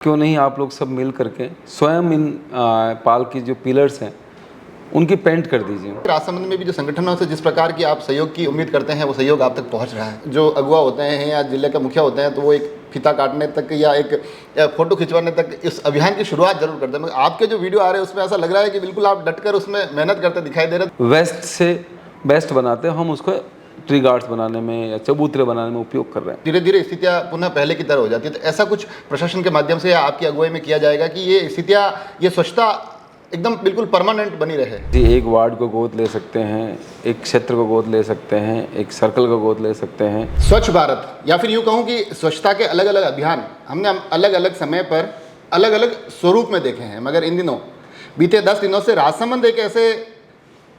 क्यों नहीं आप लोग सब मिल करके स्वयं इन पाल की जो पिलर्स हैं उनकी पेंट कर दीजिए। राजसमंद में भी जो संगठनों से जिस प्रकार की आप सहयोग की उम्मीद करते हैं वो सहयोग आप तक पहुंच रहा है। जो अगुवा होते हैं या जिले का मुखिया होते हैं तो वो एक फीता काटने तक या एक फोटो खिंचवाने तक इस अभियान की शुरुआत जरूर करते हैं, मगर आपके जो वीडियो आ रहे हैं उसमें ऐसा लग रहा है कि बिल्कुल आप डटकर उसमें मेहनत करते दिखाई दे रहे। वेस्ट से बेस्ट बनाते हैं हम उसको ट्री गार्ड्स बनाने में या चबूतरे बनाने में उपयोग कर रहे हैं। धीरे धीरे स्थितियां पुनः पहले की तरह हो जाती है, तो ऐसा कुछ प्रशासन के माध्यम से या आपकी अगुवाई में किया जाएगा कि ये स्थितियां, ये स्वच्छता एकदम बिल्कुल परमानेंट बनी रहे। जी, एक वार्ड को गोद ले सकते हैं, एक क्षेत्र को गोद ले सकते हैं, एक सर्कल को गोद ले सकते हैं। स्वच्छ भारत या फिर यूँ कहूँ कि स्वच्छता के अलग अलग अभियान हमने अलग अलग समय पर अलग अलग स्वरूप में देखे हैं, मगर इन दिनों बीते 10 दिनों से राजसमंद एक ऐसे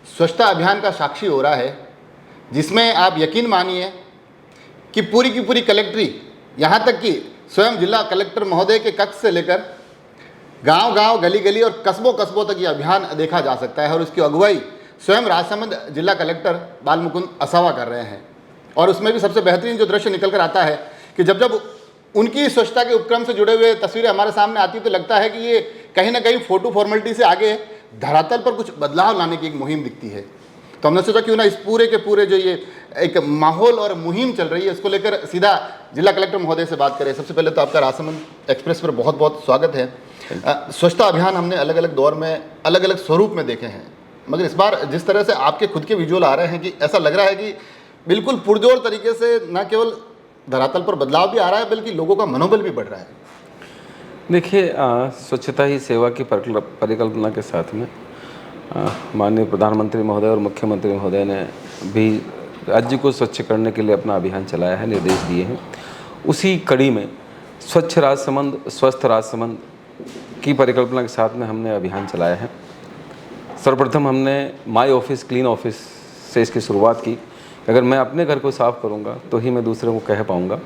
स्वच्छता अभियान का साक्षी हो रहा है जिसमें आप यकीन मानिए कि पूरी की पूरी कलेक्ट्री, यहाँ तक कि स्वयं जिला कलेक्टर महोदय के कक्ष से लेकर गांव गांव, गली गली और कस्बों कस्बों तक ये अभियान देखा जा सकता है। और उसकी अगुवाई स्वयं राजसमंद जिला कलेक्टर बालमुकुंद असावा कर रहे हैं। और उसमें भी सबसे बेहतरीन जो दृश्य निकल कर आता है कि जब जब उनकी स्वच्छता के उपक्रम से जुड़े हुए तस्वीरें हमारे सामने आती तो लगता है कि ये कहीं ना कहीं फोटो फॉर्मेलिटी से आगे धरातल पर कुछ बदलाव लाने की एक मुहिम दिखती है। तो हमने सोचा क्यों ना इस पूरे के पूरे जो ये एक माहौल और मुहिम चल रही है इसको लेकर सीधा जिला कलेक्टर महोदय से बात करें। सबसे पहले तो आपका राजसमंद एक्सप्रेस पर बहुत बहुत स्वागत है। स्वच्छता अभियान हमने अलग अलग दौर में अलग अलग स्वरूप में देखे हैं, मगर इस बार जिस तरह से आपके खुद के विजुअल आ रहे हैं कि ऐसा लग रहा है कि बिल्कुल पुरजोर तरीके से न केवल धरातल पर बदलाव भी आ रहा है बल्कि लोगों का मनोबल भी बढ़ रहा है। देखिए, स्वच्छता ही सेवा की परिकल्पना के साथ में माननीय प्रधानमंत्री महोदय और मुख्यमंत्री महोदय ने भी राज्य को स्वच्छ करने के लिए अपना अभियान चलाया है, निर्देश दिए हैं। उसी कड़ी में स्वच्छ राजसमंद स्वस्थ राजसमंद की परिकल्पना के साथ में हमने अभियान चलाया है। सर्वप्रथम हमने माई ऑफिस क्लीन ऑफिस से इसकी शुरुआत की। अगर मैं अपने घर को साफ़ करूंगा तो ही मैं दूसरे को कह पाऊंगा,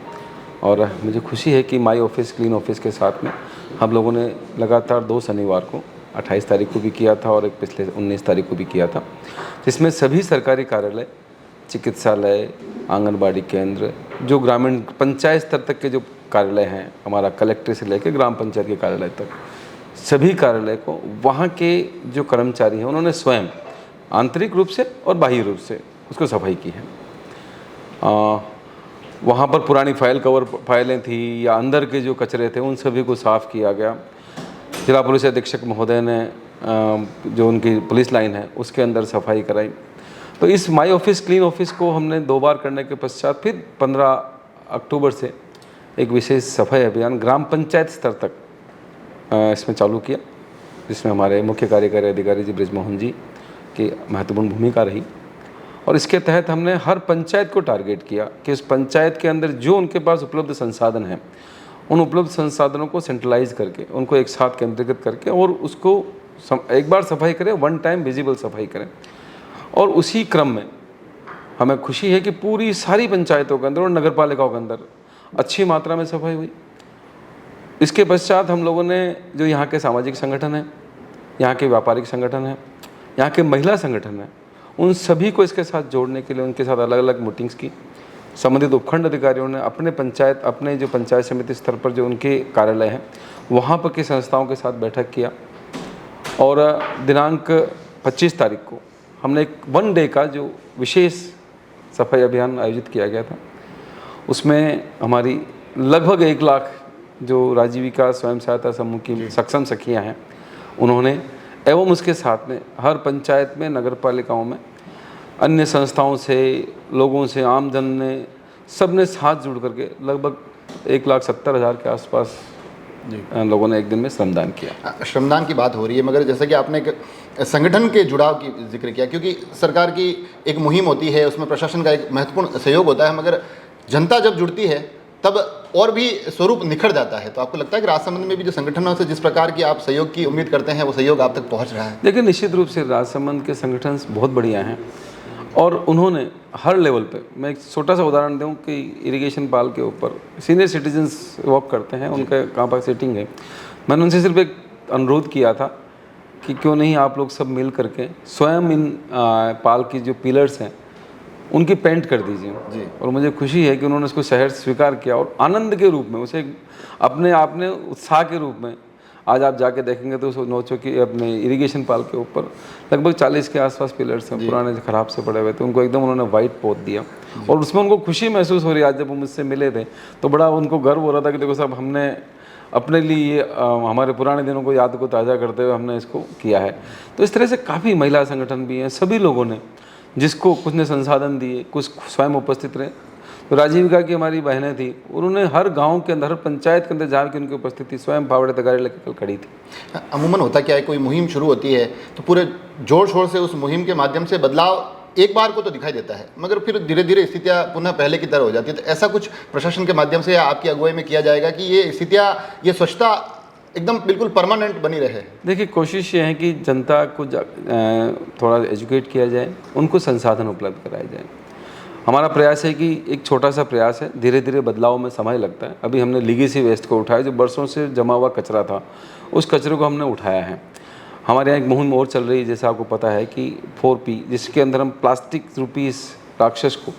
और मुझे खुशी है कि माई ऑफिस क्लीन ऑफिस के साथ में हम लोगों ने लगातार 2 शनिवार को 28 तारीख को भी किया था और एक पिछले 19 तारीख को भी किया था, जिसमें सभी सरकारी कार्यालय, चिकित्सालय, आंगनबाड़ी केंद्र, जो ग्रामीण पंचायत स्तर तक के जो कार्यालय हैं, हमारा कलेक्टर से लेकर ग्राम पंचायत के कार्यालय तक, सभी कार्यालय को वहाँ के जो कर्मचारी हैं उन्होंने स्वयं आंतरिक रूप से और बाह्य रूप से उसको सफाई की है। वहाँ पर पुरानी फाइलें थी या अंदर के जो कचरे थे उन सभी को साफ़ किया गया। जिला पुलिस अधीक्षक महोदय ने जो उनकी पुलिस लाइन है उसके अंदर सफाई कराई। तो इस माई ऑफिस क्लीन ऑफिस को हमने 2 बार करने के पश्चात फिर 15 अक्टूबर से एक विशेष सफाई अभियान ग्राम पंचायत स्तर तक इसमें चालू किया, जिसमें हमारे मुख्य कार्यकारी अधिकारी जी ब्रिजमोहन जी की महत्वपूर्ण भूमिका रही। और इसके तहत हमने हर पंचायत को टारगेट किया कि उस पंचायत के अंदर जो उनके पास उपलब्ध संसाधन हैं उन उपलब्ध संसाधनों को सेंट्रलाइज करके उनको एक साथ केंद्रीकृत करके और उसको एक बार सफाई करें, वन टाइम विजिबल सफाई करें। और उसी क्रम में हमें खुशी है कि पूरी सारी पंचायतों के अंदर और नगर पालिकाओं के अंदर अच्छी मात्रा में सफाई हुई। इसके पश्चात हम लोगों ने जो यहाँ के सामाजिक संगठन हैं, यहाँ के व्यापारिक संगठन हैं, यहाँ के महिला संगठन हैं, उन सभी को इसके साथ जोड़ने के लिए उनके साथ अलग अलग मीटिंग्स की। संबंधित उपखंड अधिकारियों ने अपने जो पंचायत समिति स्तर पर जो उनके कार्यालय हैं वहाँ पर की संस्थाओं के साथ बैठक किया। और दिनांक 25 तारीख को हमने एक 1 डे का जो विशेष सफाई अभियान आयोजित किया गया था। उसमें हमारी लगभग 1 लाख जो राजीविका स्वयं सहायता समूह की सक्षम सखियाँ हैं उन्होंने, एवं उसके साथ में हर पंचायत में, नगर पालिकाओं में, अन्य संस्थाओं से, लोगों से, आम जन ने, सब ने साथ जुड़ करके लगभग 1,70,000 के आसपास लोगों ने एक दिन में श्रमदान किया। श्रमदान की बात हो रही है, मगर जैसा कि आपने एक संगठन के जुड़ाव की जिक्र किया, क्योंकि सरकार की एक मुहिम होती है, उसमें प्रशासन का एक महत्वपूर्ण सहयोग होता है, मगर जनता जब जुड़ती है तब और भी स्वरूप निखर जाता है। तो आपको लगता है कि राजसमंद में भी जो संगठनों से जिस प्रकार की आप सहयोग की उम्मीद करते हैं वो सहयोग आप तक पहुंच रहा है? देखिए, निश्चित रूप से राजसमंद के संगठन बहुत बढ़िया हैं और उन्होंने हर लेवल पे, मैं एक छोटा सा उदाहरण दूं कि इरिगेशन पाल के ऊपर सीनियर सिटीजन्स वर्क करते हैं, उनका कहाँ पर सेटिंग है। मैंने उनसे सिर्फ एक अनुरोध किया था कि क्यों नहीं आप लोग सब मिल करके स्वयं इन पाल की जो पिलर्स हैं उनकी पेंट कर दीजिए। जी। और मुझे खुशी है कि उन्होंने इसको शहर स्वीकार किया और आनंद के रूप में उसे अपने आप में उत्साह के रूप में आज आप जाके देखेंगे तो उस नौचो की अपने इरिगेशन पाल के ऊपर लगभग 40 के आसपास पिलर्स हैं, पुराने जो खराब से पड़े हुए थे, उनको एकदम उन्होंने वाइट पोत दिया और उसमें उनको खुशी महसूस हो रही है। आज जब वो मुझसे मिले थे तो बड़ा उनको गर्व हो रहा था कि देखो साहब, हमने अपने लिए ये हमारे पुराने दिनों को याद को ताज़ा करते हुए हमने इसको किया है। तो इस तरह से काफ़ी महिला संगठन भी हैं, सभी लोगों ने, जिसको कुछ ने संसाधन दिए, कुछ स्वयं उपस्थित रहे। तो राजीविका की हमारी बहनें थी, उन्होंने हर गांव के अंदर, हर पंचायत के अंदर जहाँ की उनकी उपस्थिति, स्वयं फावड़े तगाड़े लेकर कल खड़ी थी। अमूमन होता क्या है, कोई मुहिम शुरू होती है तो पूरे जोर शोर से उस मुहिम के माध्यम से बदलाव एक बार को तो दिखाई देता है, मगर फिर धीरे धीरे स्थितियाँ पुनः पहले की तरह हो जाती है। तो ऐसा कुछ प्रशासन के माध्यम से या आपकी अगुवाई में किया जाएगा कि ये स्थितियाँ, ये स्वच्छता एकदम बिल्कुल परमानेंट बनी रहे? देखिए, कोशिश ये है कि जनता को थोड़ा एजुकेट किया जाए, उनको संसाधन उपलब्ध कराए जाए। हमारा प्रयास है कि एक छोटा सा प्रयास है, धीरे धीरे बदलाव में समय लगता है। अभी हमने लीगेसी वेस्ट को उठाया, जो बरसों से जमा हुआ कचरा था, उस कचरे को हमने उठाया है। हमारे यहाँ एक मुहिम और चल रही है, जैसा आपको पता है कि 4P, जिसके अंदर हम प्लास्टिक रूपी इस राक्षस को,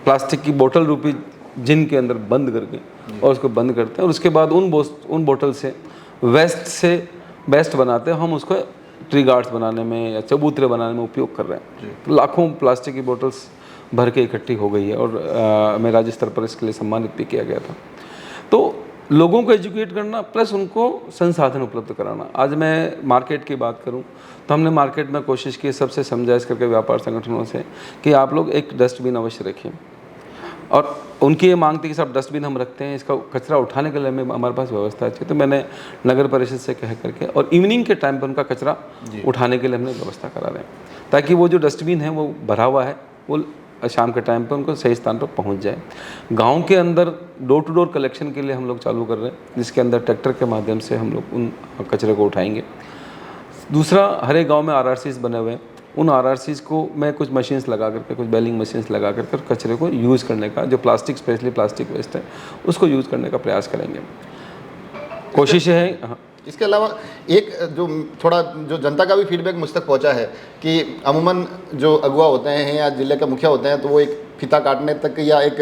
प्लास्टिक की बोतल रूपी जिन के अंदर बंद करके और उसको बंद करते हैं और उसके बाद उन बोतल से वेस्ट से बेस्ट बनाते हैं। हम उसको ट्री गार्ड्स बनाने में या चबूतरे बनाने में उपयोग कर रहे हैं। तो लाखों प्लास्टिक की बोतल्स भर के इकट्ठी हो गई है और हमें राज्य स्तर पर इसके लिए सम्मानित भी किया गया था। तो लोगों को एजुकेट करना प्लस उनको संसाधन उपलब्ध कराना। आज मैं मार्केट की बात करूं तो हमने मार्केट में कोशिश की सबसे समझाइश करके व्यापार संगठनों से कि आप लोग एक डस्टबिन अवश्य रखें, और उनकी ये मांग थी कि सब डस्टबिन हम रखते हैं, इसका कचरा उठाने के लिए हमारे पास व्यवस्था अच्छी। तो मैंने नगर परिषद से कह करके और इवनिंग के टाइम पर उनका कचरा उठाने के लिए हमने व्यवस्था करा रहे हैं, ताकि वो जो डस्टबिन है वो भरा हुआ है वो शाम के टाइम पर उनको सही स्थान पर पहुंच जाए। गांव के अंदर डोर टू डोर कलेक्शन के लिए हम लोग चालू कर रहे हैं, जिसके अंदर ट्रैक्टर के माध्यम से हम लोग उन कचरे को उठाएंगे। दूसरा, हर एक गाँव में RRCs बने हुए हैं, उन RRCs को मैं कुछ मशीन्स लगा करके, कुछ बेलिंग मशीन्स लगा करके कचरे को यूज़ करने का, जो प्लास्टिक, स्पेशली प्लास्टिक वेस्ट है, उसको यूज़ करने का प्रयास करेंगे। कोशिश है। हाँ, इसके अलावा एक जो थोड़ा जो जनता का भी फीडबैक मुझ तक पहुंचा है कि अमूमन जो अगुआ होते हैं या जिले का मुखिया होते हैं तो वो एक फीता काटने तक या एक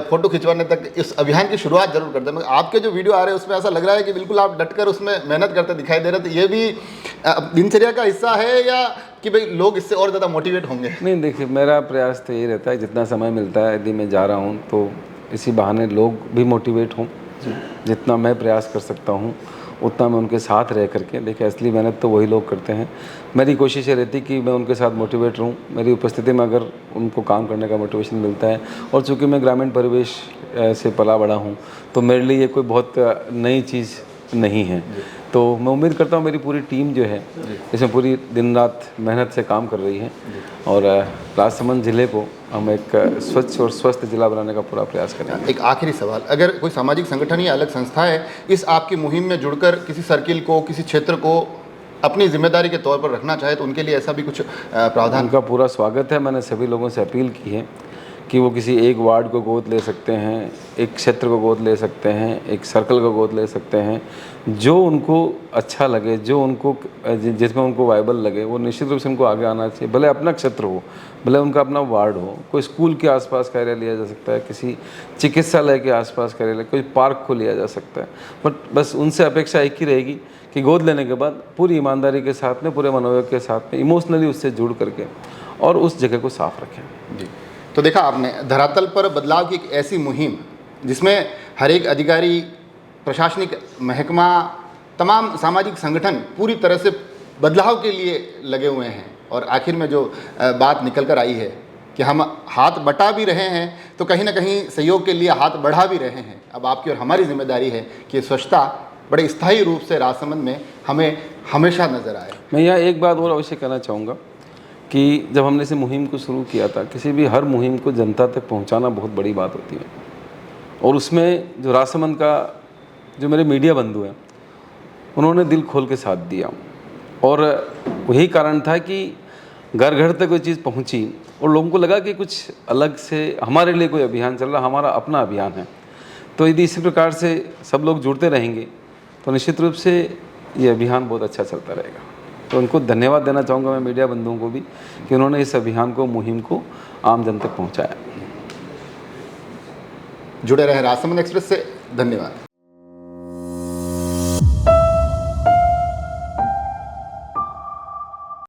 फ़ोटो खिंचवाने तक इस अभियान की शुरुआत जरूर करते हैं, मगर आपके जो वीडियो आ रहे हैं उसमें ऐसा लग रहा है कि बिल्कुल आप डटकर उसमें मेहनत करते दिखाई दे रहे थे। ये भी दिनचर्या का हिस्सा है या कि भाई लोग इससे और ज़्यादा मोटिवेट होंगे? नहीं, देखिए, मेरा प्रयास तो ये रहता है, जितना समय मिलता है यदि मैं जा रहा हूँ तो इसी बहाने लोग भी मोटिवेट हों। जितना मैं प्रयास कर सकता हूँ उतना मैं उनके साथ रह करके, देखिए असली मेहनत तो वही लोग करते हैं। मेरी कोशिश ये रहती कि मैं उनके साथ मोटिवेट रहूं, मेरी उपस्थिति में अगर उनको काम करने का मोटिवेशन मिलता है। और चूँकि मैं ग्रामीण परिवेश से पला बड़ा हूं तो मेरे लिए ये कोई बहुत नई चीज़ नहीं है। तो मैं उम्मीद करता हूँ मेरी पूरी टीम जो है इसमें पूरी दिन रात मेहनत से काम कर रही है और राजसमंद ज़िले को हम एक स्वच्छ और स्वस्थ जिला बनाने का पूरा प्रयास करेंगे। एक आखिरी सवाल, अगर कोई सामाजिक संगठन या अलग संस्था है इस आपकी मुहिम में जुड़कर किसी सर्किल को, किसी क्षेत्र को अपनी जिम्मेदारी के तौर पर रखना चाहे तो उनके लिए ऐसा भी कुछ प्रावधान? उनका पूरा स्वागत है। मैंने सभी लोगों से अपील की है कि वो किसी एक वार्ड को गोद ले सकते हैं, एक क्षेत्र को गोद ले सकते हैं, एक सर्कल को गोद ले सकते हैं, जो उनको अच्छा लगे, जो उनको जिसमें उनको वायबल लगे, वो निश्चित रूप से उनको आगे आना चाहिए। भले अपना क्षेत्र हो, भले उनका अपना वार्ड हो, कोई स्कूल के आसपास कार्य लिया जा सकता है, किसी चिकित्सालय के आसपास कार्य, कोई पार्क को लिया जा सकता है। बट बस उनसे अपेक्षा एक ही रहेगी कि गोद लेने के बाद पूरी ईमानदारी के साथ में, पूरे मनोयोग के साथ में, इमोशनली उससे जुड़ करके और उस जगह को साफ रखें। जी, तो देखा आपने धरातल पर बदलाव की एक ऐसी मुहिम जिसमें हर एक अधिकारी, प्रशासनिक महकमा, तमाम सामाजिक संगठन पूरी तरह से बदलाव के लिए लगे हुए हैं। और आखिर में जो बात निकल कर आई है कि हम हाथ बटा भी रहे हैं तो कहीं ना कहीं सहयोग के लिए हाथ बढ़ा भी रहे हैं। अब आपकी और हमारी जिम्मेदारी है कि स्वच्छता बड़े स्थायी रूप से राजसमंद में हमें हमेशा नज़र आए। मैं यहाँ एक बात और अवश्य कहना चाहूँगा कि जब हमने इस मुहिम को शुरू किया था, किसी भी हर मुहिम को जनता तक पहुंचाना बहुत बड़ी बात होती है। और उसमें जो राजसमंद का जो मेरे मीडिया बंधु हैं उन्होंने दिल खोल के साथ दिया और वही कारण था कि घर घर तक कोई चीज़ पहुंची और लोगों को लगा कि कुछ अलग से हमारे लिए कोई अभियान चल रहा, हमारा अपना अभियान है। तो यदि इसी प्रकार से सब लोग जुड़ते रहेंगे तो निश्चित रूप से ये अभियान बहुत अच्छा चलता रहेगा। तो उनको धन्यवाद देना चाहूँगा मैं मीडिया बंधुओं को भी कि उन्होंने इस अभियान को, मुहिम को आम जन तक पहुँचाया। जुड़े रहे राजसमंद एक्सप्रेस से। धन्यवाद।